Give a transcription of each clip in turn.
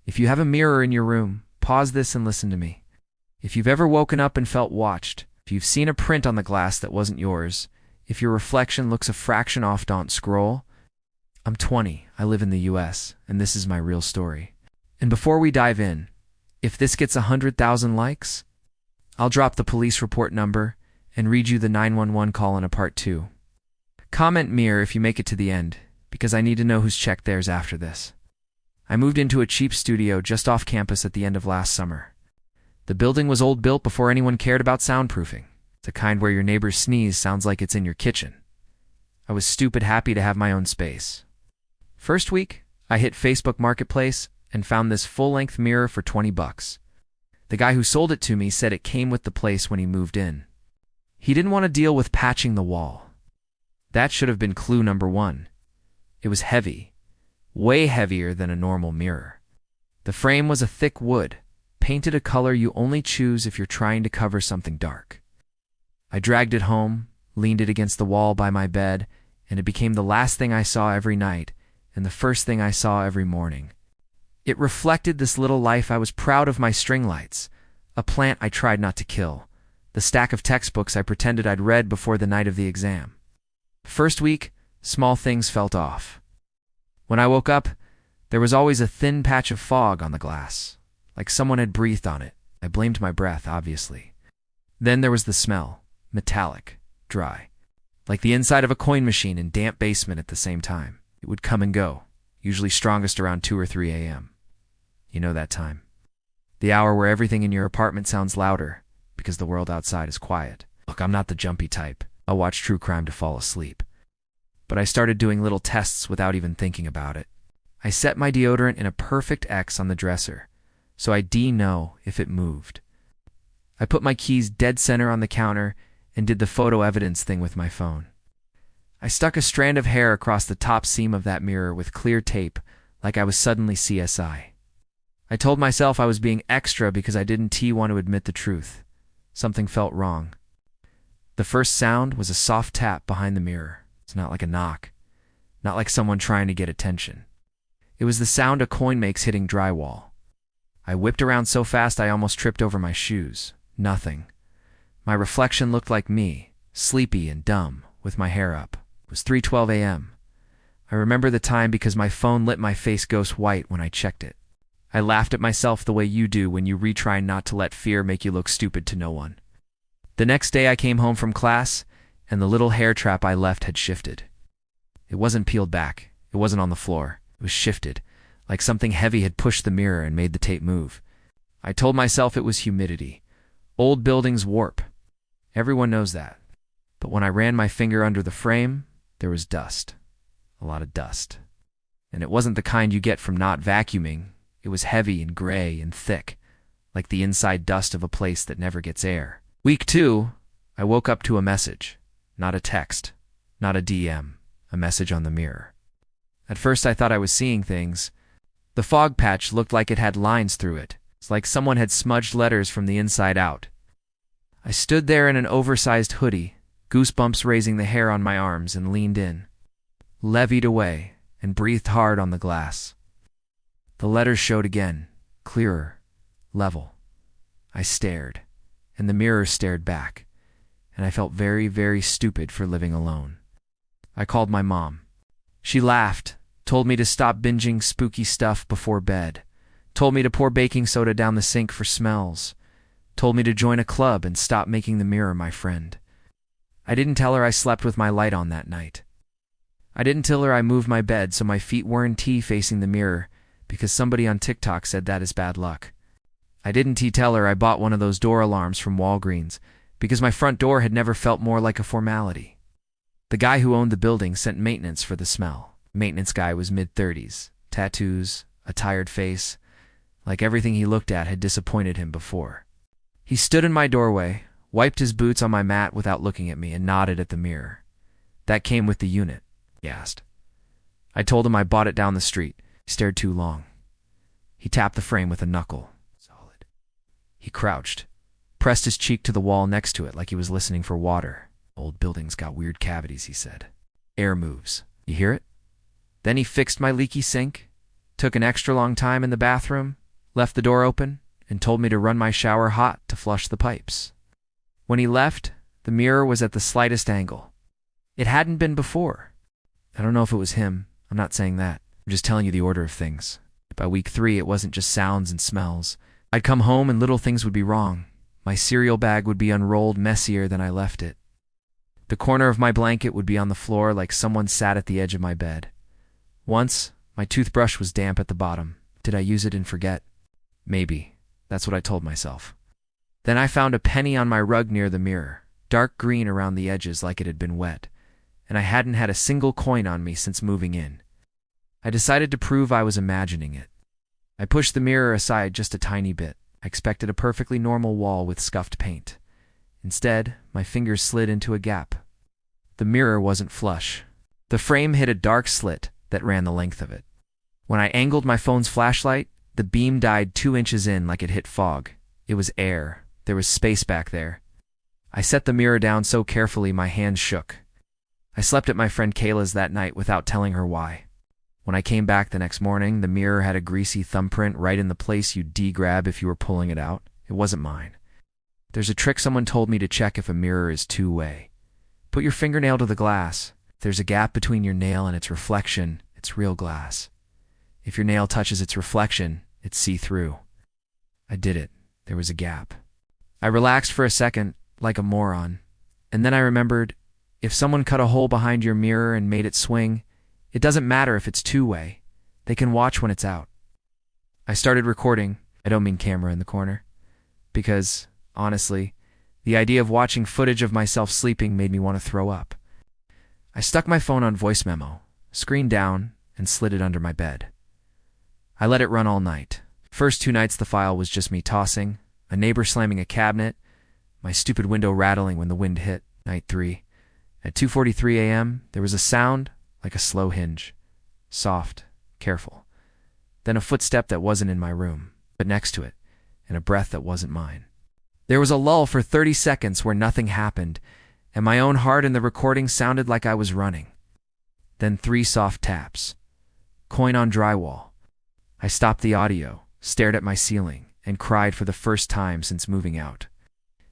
If you have a mirror in your room, pause this and listen to me. If you've ever woken up and felt watched, if you've seen a print on the glass that wasn't yours, if your reflection looks a fraction off, don't scroll. I'm 20, I live in the US, and this is my real story. And before we dive in, if this gets 100,000 likes, I'll drop the police report number and read you the 911 call in a part 2. Comment mirror if you make it to the end, because I need to know who's checked theirs after this. I moved into a cheap studio just off campus at the end of last summer. The building was old, built before anyone cared about soundproofing. The kind where your neighbor's sneeze sounds like it's in your kitchen. I was stupid happy to have my own space. First week, I hit Facebook Marketplace and found this full-length mirror for $20. The guy who sold it to me said it came with the place when he moved in. He didn't want to deal with patching the wall. That should have been clue number 1. It was heavy, way heavier than a normal mirror. The frame was a thick wood, painted a color you only choose if you're trying to cover something dark. I dragged it home, leaned it against the wall by my bed, and it became the last thing I saw every night and the first thing I saw every morning. It reflected this little life. I was proud of my string lights, a plant I tried not to kill, the stack of textbooks I pretended I'd read before the night of the exam. First week, small things felt off. When I woke up, there was always a thin patch of fog on the glass, like someone had breathed on it. I blamed my breath, obviously. Then there was the smell, metallic, dry, like the inside of a coin machine in damp basement at the same time. It would come and go, usually strongest around 2 or 3 a.m. You know that time. The hour where everything in your apartment sounds louder because the world outside is quiet. Look, I'm not the jumpy type. I'll watch true crime to fall asleep. But I started doing little tests without even thinking about it. I set my deodorant in a perfect X on the dresser, so I'd know if it moved. I put my keys dead center on the counter and did the photo evidence thing with my phone. I stuck a strand of hair across the top seam of that mirror with clear tape, like I was suddenly CSI. I told myself I was being extra because I didn't want to admit the truth. Something felt wrong. The first sound was a soft tap behind the mirror. It's not like a knock, not like someone trying to get attention. It was the sound a coin makes hitting drywall. I whipped around so fast I almost tripped over my shoes. Nothing. My reflection looked like me, sleepy and dumb, with my hair up. It was 3:12 a.m. I remember the time because my phone lit my face ghost white when I checked it. I laughed at myself the way you do when you retry not to let fear make you look stupid to no one. The next day I came home from class, and the little hair trap I left had shifted. It wasn't peeled back. It wasn't on the floor. It was shifted, like something heavy had pushed the mirror and made the tape move. I told myself it was humidity. Old buildings warp. Everyone knows that. But when I ran my finger under the frame, there was dust. A lot of dust. And it wasn't the kind you get from not vacuuming. It was heavy and gray and thick, like the inside dust of a place that never gets air. Week 2, I woke up to a message. Not a text, not a DM, a message on the mirror. At first I thought I was seeing things. The fog patch looked like it had lines through it. It's like someone had smudged letters from the inside out. I stood there in an oversized hoodie, goosebumps raising the hair on my arms, and leaned in, levied away, and breathed hard on the glass. The letters showed again, clearer, level. I stared, and the mirror stared back, and I felt very, very stupid for living alone. I called my mom. She laughed, told me to stop binging spooky stuff before bed, told me to pour baking soda down the sink for smells, told me to join a club and stop making the mirror my friend. I didn't tell her I slept with my light on that night. I didn't tell her I moved my bed so my feet weren't facing the mirror because somebody on TikTok said that is bad luck. I didn't tell her I bought one of those door alarms from Walgreens because my front door had never felt more like a formality. The guy who owned the building sent maintenance for the smell. Maintenance guy was mid-30s, tattoos, a tired face, like everything he looked at had disappointed him before. He stood in my doorway, wiped his boots on my mat without looking at me, and nodded at the mirror. That came with the unit, he asked. I told him I bought it down the street. He stared too long. He tapped the frame with a knuckle. Solid. He crouched, pressed his cheek to the wall next to it like he was listening for water. Old buildings got weird cavities, he said. Air moves. You hear it? Then he fixed my leaky sink, took an extra long time in the bathroom, left the door open, and told me to run my shower hot to flush the pipes. When he left, the mirror was at the slightest angle. It hadn't been before. I don't know if it was him. I'm not saying that. I'm just telling you the order of things. By week 3, it wasn't just sounds and smells. I'd come home and little things would be wrong. My cereal bag would be unrolled messier than I left it. The corner of my blanket would be on the floor like someone sat at the edge of my bed. Once, my toothbrush was damp at the bottom. Did I use it and forget? Maybe. That's what I told myself. Then I found a penny on my rug near the mirror, dark green around the edges like it had been wet, and I hadn't had a single coin on me since moving in. I decided to prove I was imagining it. I pushed the mirror aside just a tiny bit. I expected a perfectly normal wall with scuffed paint. Instead, my fingers slid into a gap. The mirror wasn't flush. The frame hit a dark slit that ran the length of it. When I angled my phone's flashlight, the beam died 2 inches in like it hit fog. It was air. There was space back there. I set the mirror down so carefully my hands shook. I slept at my friend Kayla's that night without telling her why. When I came back the next morning, the mirror had a greasy thumbprint right in the place you'd de-grab if you were pulling it out. It wasn't mine. There's a trick someone told me to check if a mirror is two-way. Put your fingernail to the glass. If there's a gap between your nail and its reflection, it's real glass. If your nail touches its reflection, it's see-through. I did it. There was a gap. I relaxed for a second, like a moron, and then I remembered, if someone cut a hole behind your mirror and made it swing, it doesn't matter if it's two-way. They can watch when it's out. I started recording. I don't mean camera in the corner. Because, honestly, the idea of watching footage of myself sleeping made me want to throw up. I stuck my phone on voice memo, screen down, and slid it under my bed. I let it run all night. First 2 nights the file was just me tossing, a neighbor slamming a cabinet, my stupid window rattling when the wind hit. Night 3. At 2:43 a.m., there was a sound like a slow hinge. Soft, careful. Then a footstep that wasn't in my room, but next to it, and a breath that wasn't mine. There was a lull for 30 seconds where nothing happened, and my own heart in the recording sounded like I was running. Then 3 soft taps. Coin on drywall. I stopped the audio, stared at my ceiling, and cried for the first time since moving out.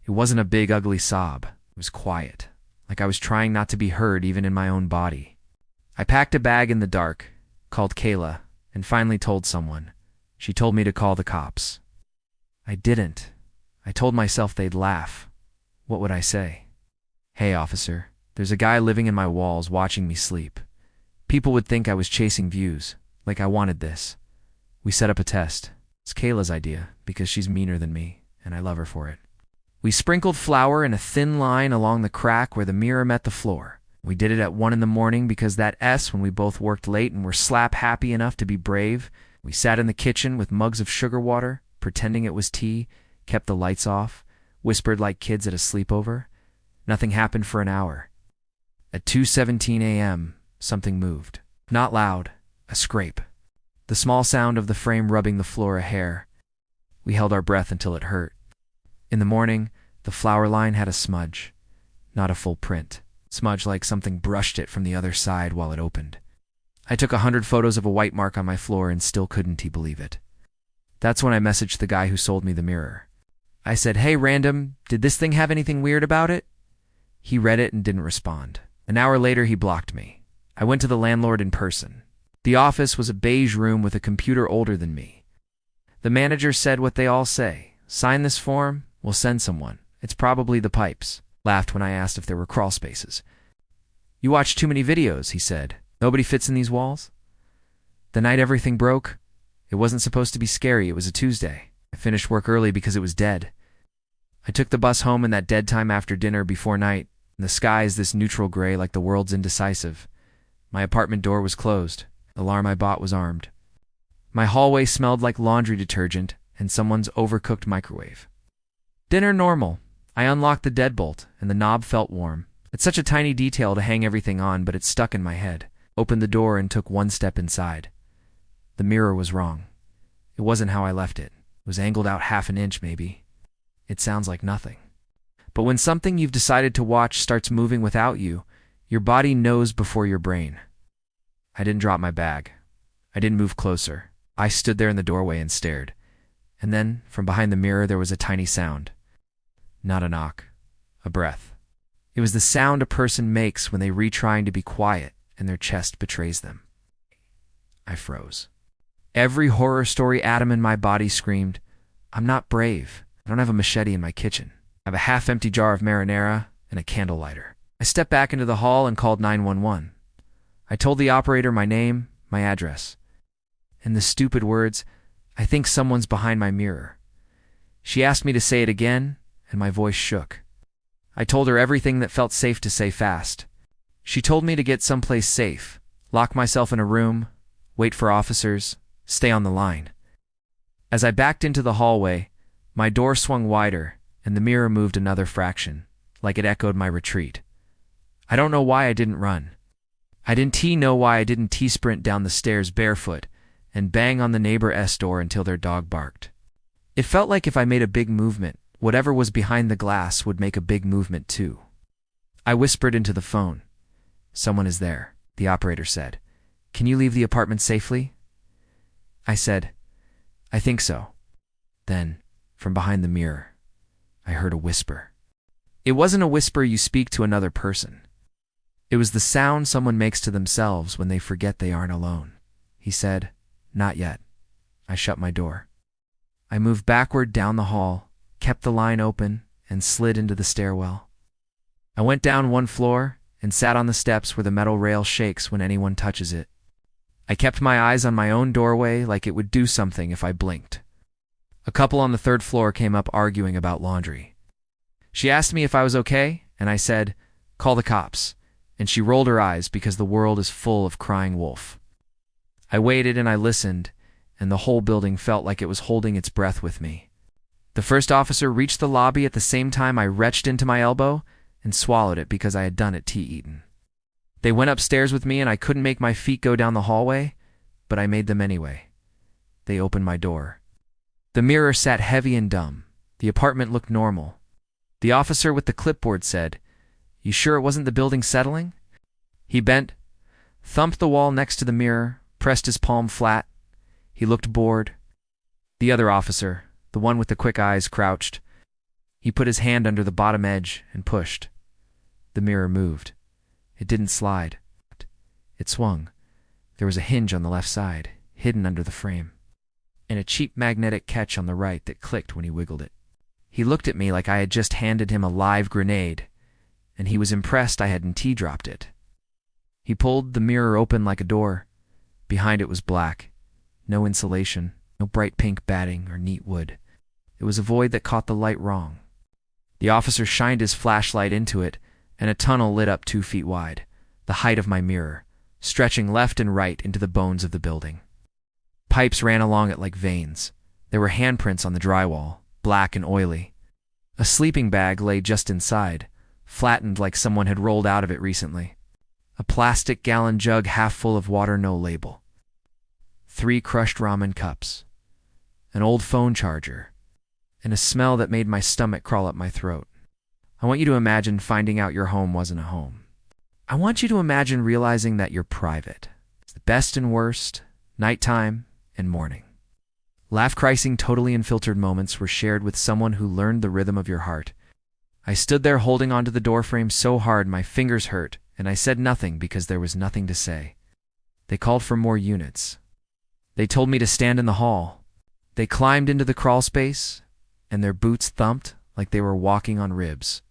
It wasn't a big, ugly sob. It was quiet, like I was trying not to be heard even in my own body. I packed a bag in the dark, called Kayla, and finally told someone. She told me to call the cops. I didn't. I told myself they'd laugh. What would I say? Hey, officer, there's a guy living in my walls watching me sleep. People would think I was chasing views, like I wanted this. We set up a test. It's Kayla's idea, because she's meaner than me, and I love her for it. We sprinkled flour in a thin line along the crack where the mirror met the floor. We did it at 1 in the morning because that S when we both worked late and were slap happy enough to be brave. We sat in the kitchen with mugs of sugar water, pretending it was tea, kept the lights off, whispered like kids at a sleepover. Nothing happened for an hour. At 2:17 a.m., something moved. Not loud, a scrape. The small sound of the frame rubbing the floor a hair. We held our breath until it hurt. In the morning, the flower line had a smudge, not a full print. Smudge like something brushed it from the other side while it opened. I took 100 photos of a white mark on my floor and still couldn't he believe it. That's when I messaged the guy who sold me the mirror. I said, "Hey, random, did this thing have anything weird about it?" He read it and didn't respond. An hour later, he blocked me. I went to the landlord in person. The office was a beige room with a computer older than me. The manager said what they all say. Sign this form, we'll send someone. It's probably the pipes. Laughed when I asked if there were crawl spaces. You watch too many videos, he said. Nobody fits in these walls? The night everything broke, it wasn't supposed to be scary. It was a Tuesday. I finished work early because it was dead. I took the bus home in that dead time after dinner before night, and the sky is this neutral gray like the world's indecisive. My apartment door was closed. The alarm I bought was armed. My hallway smelled like laundry detergent and someone's overcooked microwave. Dinner normal. I unlocked the deadbolt, and the knob felt warm. It's such a tiny detail to hang everything on, but it stuck in my head. Opened the door and took 1 step inside. The mirror was wrong. It wasn't how I left it. It was angled out 1/2 inch, maybe. It sounds like nothing. But when something you've decided to watch starts moving without you, your body knows before your brain. I didn't drop my bag. I didn't move closer. I stood there in the doorway and stared. And then, from behind the mirror, there was a tiny sound. Not a knock. A breath. It was the sound a person makes when they retrying to be quiet and their chest betrays them. I froze. Every horror story atom in my body screamed, I'm not brave. I don't have a machete in my kitchen. I have a half-empty jar of marinara and a candle lighter. I stepped back into the hall and called 911. I told the operator my name, my address, and the stupid words, I think someone's behind my mirror. She asked me to say it again, and my voice shook. I told her everything that felt safe to say fast. She told me to get someplace safe, lock myself in a room, wait for officers, stay on the line. As I backed into the hallway, my door swung wider, and the mirror moved another fraction, like it echoed my retreat. I don't know why I didn't run. I didn't know why I didn't T-sprint down the stairs barefoot and bang on the neighbor's door until their dog barked. It felt like if I made a big movement, whatever was behind the glass would make a big movement too. I whispered into the phone. Someone is there, the operator said. Can you leave the apartment safely? I said, I think so. Then, from behind the mirror, I heard a whisper. It wasn't a whisper you speak to another person. It was the sound someone makes to themselves when they forget they aren't alone. He said, Not yet. I shut my door. I moved backward down the hall, kept the line open, and slid into the stairwell. I went down one floor and sat on the steps where the metal rail shakes when anyone touches it. I kept my eyes on my own doorway like it would do something if I blinked. A couple on the third floor came up arguing about laundry. She asked me if I was okay, and I said, Call the cops, and she rolled her eyes because the world is full of crying wolf. I waited and I listened, and the whole building felt like it was holding its breath with me. The first officer reached the lobby at the same time I retched into my elbow and swallowed it because I had done it tea-eaten. They went upstairs with me and I couldn't make my feet go down the hallway, but I made them anyway. They opened my door. The mirror sat heavy and dumb. The apartment looked normal. The officer with the clipboard said, You sure it wasn't the building settling? He bent, thumped the wall next to the mirror, pressed his palm flat. He looked bored. The other officer, the one with the quick eyes, crouched. He put his hand under the bottom edge and pushed. The mirror moved. It didn't slide. It swung. There was a hinge on the left side, hidden under the frame, and a cheap magnetic catch on the right that clicked when he wiggled it. He looked at me like I had just handed him a live grenade, and he was impressed I hadn't T-dropped it. He pulled the mirror open like a door. Behind it was black. No insulation, no bright pink batting or neat wood. It was a void that caught the light wrong. The officer shined his flashlight into it, and a tunnel lit up 2 feet wide, the height of my mirror, stretching left and right into the bones of the building. Pipes ran along it like veins. There were handprints on the drywall, black and oily. A sleeping bag lay just inside, flattened like someone had rolled out of it recently. A plastic gallon jug half full of water, no label. 3 crushed ramen cups. An old phone charger. And a smell that made my stomach crawl up my throat. I want you to imagine finding out your home wasn't a home. I want you to imagine realizing that you're private. It's the best and worst, nighttime and morning. Laugh-crying, totally unfiltered moments were shared with someone who learned the rhythm of your heart. I stood there holding onto the doorframe so hard my fingers hurt, and I said nothing because there was nothing to say. They called for more units. They told me to stand in the hall. They climbed into the crawl space, and their boots thumped like they were walking on ribs.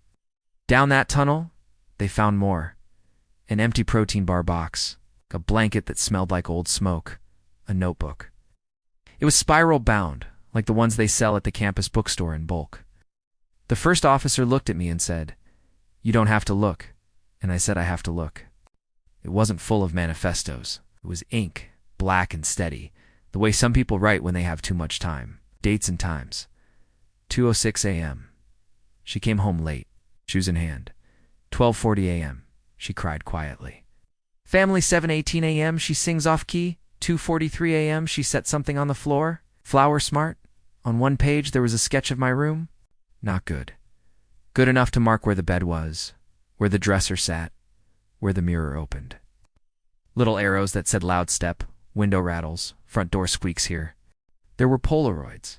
Down that tunnel, they found more. An empty protein bar box, a blanket that smelled like old smoke, a notebook. It was spiral bound, like the ones they sell at the campus bookstore in bulk. The first officer looked at me and said, You don't have to look. And I said I have to look. It wasn't full of manifestos. It was ink, black and steady, the way some people write when they have too much time. Dates and times. 2:06 a.m. She came home late, shoes in hand. 12:40 a.m. She cried quietly. Family 7:18 a.m. She sings off key. 2:43 a.m. She set something on the floor. Flower smart. On one page there was a sketch of my room. Not good. Good enough to mark where the bed was, where the dresser sat, where the mirror opened. Little arrows that said loud step, Window rattles, front door squeaks here. There were Polaroids.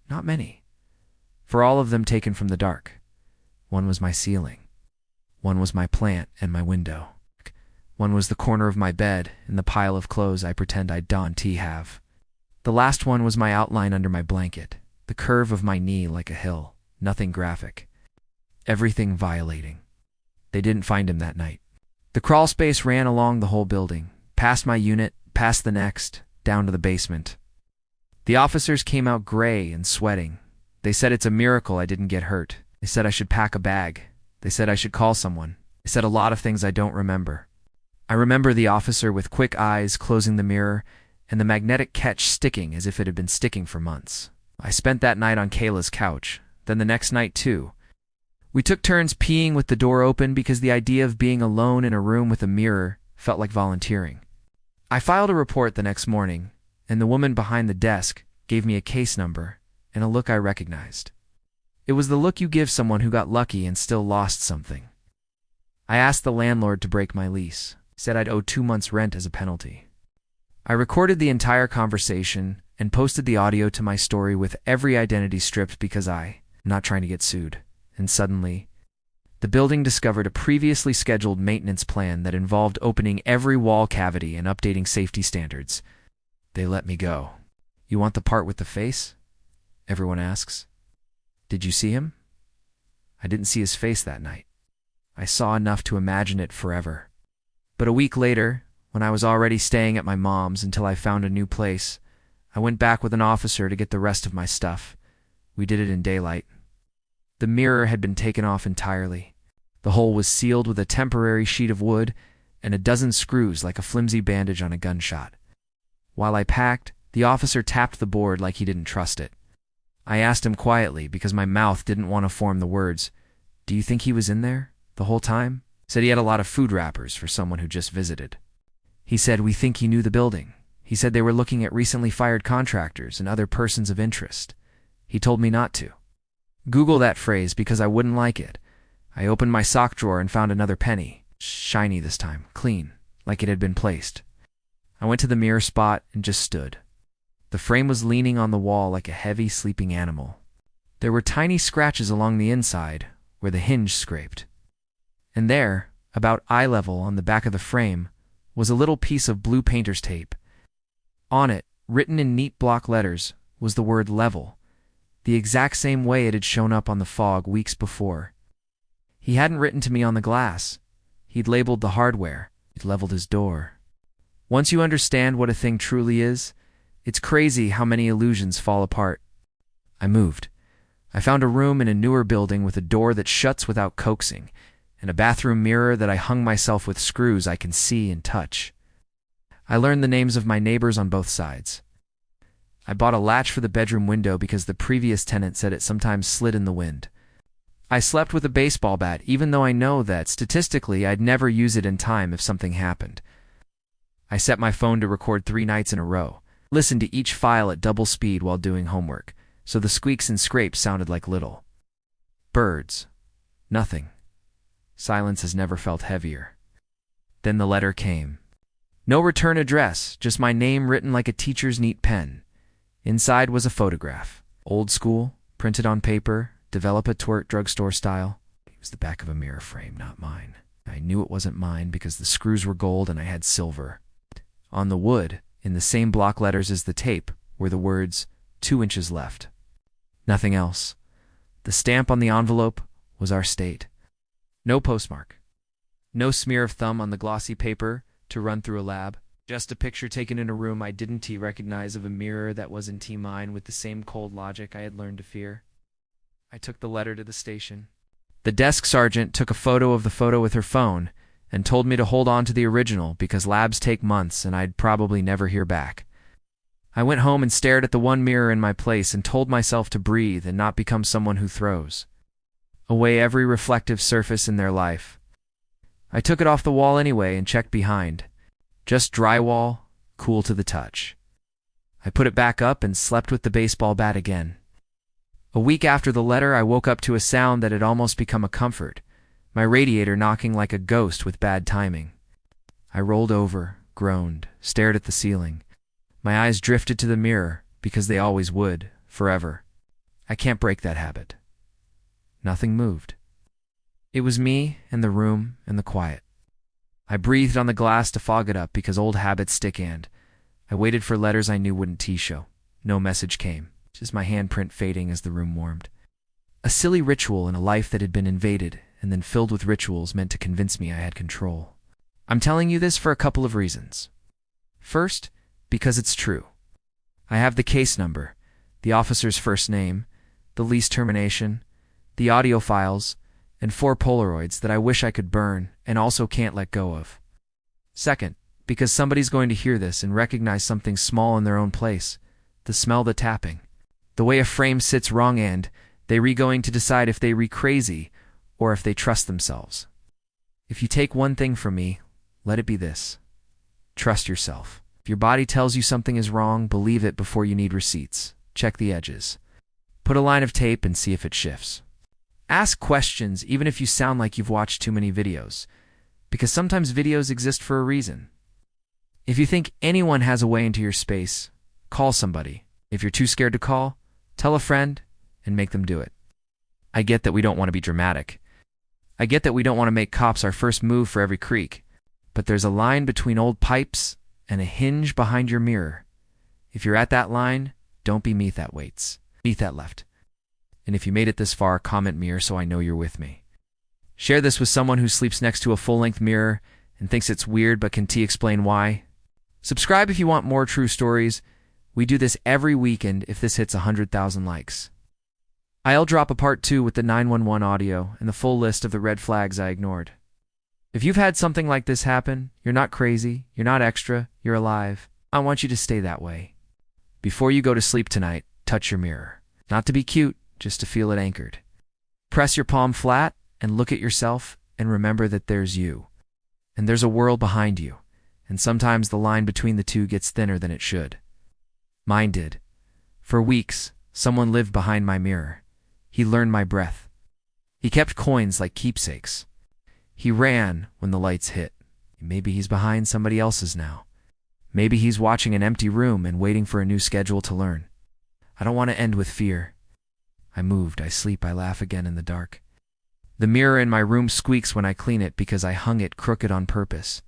Not many. For all of them taken from the dark. One was my ceiling. One was my plant and my window. One was the corner of my bed and the pile of clothes I pretend I don't have. The last one was my outline under my blanket, the curve of my knee like a hill, nothing graphic. Everything violating. They didn't find him that night. The crawl space ran along the whole building, past my unit, past the next, down to the basement. The officers came out gray and sweating. They said it's a miracle I didn't get hurt. They said I should pack a bag. They said I should call someone. They said a lot of things I don't remember. I remember the officer with quick eyes closing the mirror and the magnetic catch sticking as if it had been sticking for months. I spent that night on Kayla's couch, then the next night too. We took turns peeing with the door open because the idea of being alone in a room with a mirror felt like volunteering. I filed a report the next morning, and the woman behind the desk gave me a case number and a look I recognized. It was the look you give someone who got lucky and still lost something. I asked the landlord to break my lease. He said I'd owe 2 months' rent as a penalty. I recorded the entire conversation and posted the audio to my story with every identity stripped because I'm not trying to get sued. And suddenly, the building discovered a previously scheduled maintenance plan that involved opening every wall cavity and updating safety standards. They let me go. You want the part with the face? Everyone asks. Did you see him? I didn't see his face that night. I saw enough to imagine it forever. But a week later, when I was already staying at my mom's until I found a new place, I went back with an officer to get the rest of my stuff. We did it in daylight. The mirror had been taken off entirely. The hole was sealed with a temporary sheet of wood and a dozen screws like a flimsy bandage on a gunshot. While I packed, the officer tapped the board like he didn't trust it. I asked him quietly because my mouth didn't want to form the words, "Do you think he was in there the whole time?" Said he had a lot of food wrappers for someone who just visited. He said we think he knew the building. He said they were looking at recently fired contractors and other persons of interest. He told me not to. Google that phrase because I wouldn't like it. I opened my sock drawer and found another penny. Shiny this time, clean, like it had been placed. I went to the mirror spot and just stood. The frame was leaning on the wall like a heavy, sleeping animal. There were tiny scratches along the inside where the hinge scraped. And there, about eye level on the back of the frame, was a little piece of blue painter's tape. On it, written in neat block letters, was the word level, the exact same way it had shown up on the fog weeks before. He hadn't written to me on the glass. He'd labeled the hardware. He'd leveled his door. Once you understand what a thing truly is, it's crazy how many illusions fall apart. I moved. I found a room in a newer building with a door that shuts without coaxing, and a bathroom mirror that I hung myself with screws I can see and touch. I learned the names of my neighbors on both sides. I bought a latch for the bedroom window because the previous tenant said it sometimes slid in the wind. I slept with a baseball bat even though I know that, statistically, I'd never use it in time if something happened. I set my phone to record 3 nights in a row, listened to each file at double speed while doing homework, so the squeaks and scrapes sounded like little birds. Nothing. Silence has never felt heavier. Then the letter came. No return address, just my name written like a teacher's neat pen. Inside was a photograph. Old school, printed on paper, develop a twerk drugstore style. It was the back of a mirror frame, not mine. I knew it wasn't mine because the screws were gold and I had silver. On the wood, in the same block letters as the tape, were the words, 2 inches left. Nothing else. The stamp on the envelope was our state. No postmark. No smear of thumb on the glossy paper to run through a lab. Just a picture taken in a room I didn't recognize of a mirror that wasn't mine with the same cold logic I had learned to fear. I took the letter to the station. The desk sergeant took a photo of the photo with her phone and told me to hold on to the original because labs take months and I'd probably never hear back. I went home and stared at the one mirror in my place and told myself to breathe and not become someone who throws away every reflective surface in their life. I took it off the wall anyway and checked behind. Just drywall, cool to the touch. I put it back up and slept with the baseball bat again. A week after the letter, I woke up to a sound that had almost become a comfort, my radiator knocking like a ghost with bad timing. I rolled over, groaned, stared at the ceiling. My eyes drifted to the mirror, because they always would, forever. I can't break that habit. Nothing moved. It was me and the room and the quiet. I breathed on the glass to fog it up because old habits stick, and I waited for letters I knew wouldn't show. No message came, just my handprint fading as the room warmed. A silly ritual in a life that had been invaded and then filled with rituals meant to convince me I had control. I'm telling you this for a couple of reasons. First, because it's true. I have the case number, the officer's first name, the lease termination, the audio files, and 4 Polaroids that I wish I could burn and also can't let go of. Second, because somebody's going to hear this and recognize something small in their own place, the smell, the tapping, the way a frame sits wrong, and they going to decide if they crazy or if they trust themselves. If you take one thing from me, let it be this. Trust yourself. If your body tells you something is wrong, believe it before you need receipts. Check the edges. Put a line of tape and see if it shifts. Ask questions even if you sound like you've watched too many videos, because sometimes videos exist for a reason. If you think anyone has a way into your space, call somebody. If you're too scared to call, tell a friend and make them do it. I get that we don't want to be dramatic. I get that we don't want to make cops our first move for every creak, but there's a line between old pipes and a hinge behind your mirror. If you're at that line, don't be me that waits. Beat that left. And if you made it this far, comment mirror so I know you're with me. Share this with someone who sleeps next to a full-length mirror and thinks it's weird but can explain why. Subscribe if you want more true stories. We do this every weekend if this hits 100,000 likes. I'll drop a part 2 with the 911 audio and the full list of the red flags I ignored. If you've had something like this happen, you're not crazy, you're not extra, you're alive. I want you to stay that way. Before you go to sleep tonight, touch your mirror. Not to be cute, just to feel it anchored. Press your palm flat and look at yourself and remember that there's you. And there's a world behind you. And sometimes the line between the two gets thinner than it should. Mine did. For weeks, someone lived behind my mirror. He learned my breath. He kept coins like keepsakes. He ran when the lights hit. Maybe he's behind somebody else's now. Maybe he's watching an empty room and waiting for a new schedule to learn. I don't want to end with fear. I moved, I sleep, I laugh again in the dark. The mirror in my room squeaks when I clean it because I hung it crooked on purpose.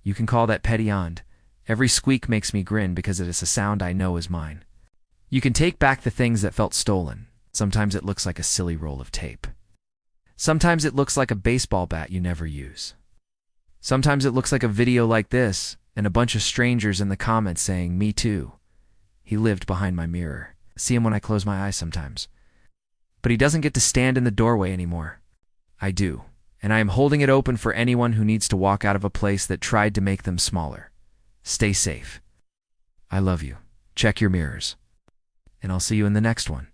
You can call that petty ond. Every squeak makes me grin because it is a sound I know is mine. You can take back the things that felt stolen. Sometimes it looks like a silly roll of tape. Sometimes it looks like a baseball bat you never use. Sometimes it looks like a video like this and a bunch of strangers in the comments saying, "Me too." He lived behind my mirror. I see him when I close my eyes sometimes. But he doesn't get to stand in the doorway anymore. I do, and I am holding it open for anyone who needs to walk out of a place that tried to make them smaller. Stay safe. I love you. Check your mirrors. And I'll see you in the next one.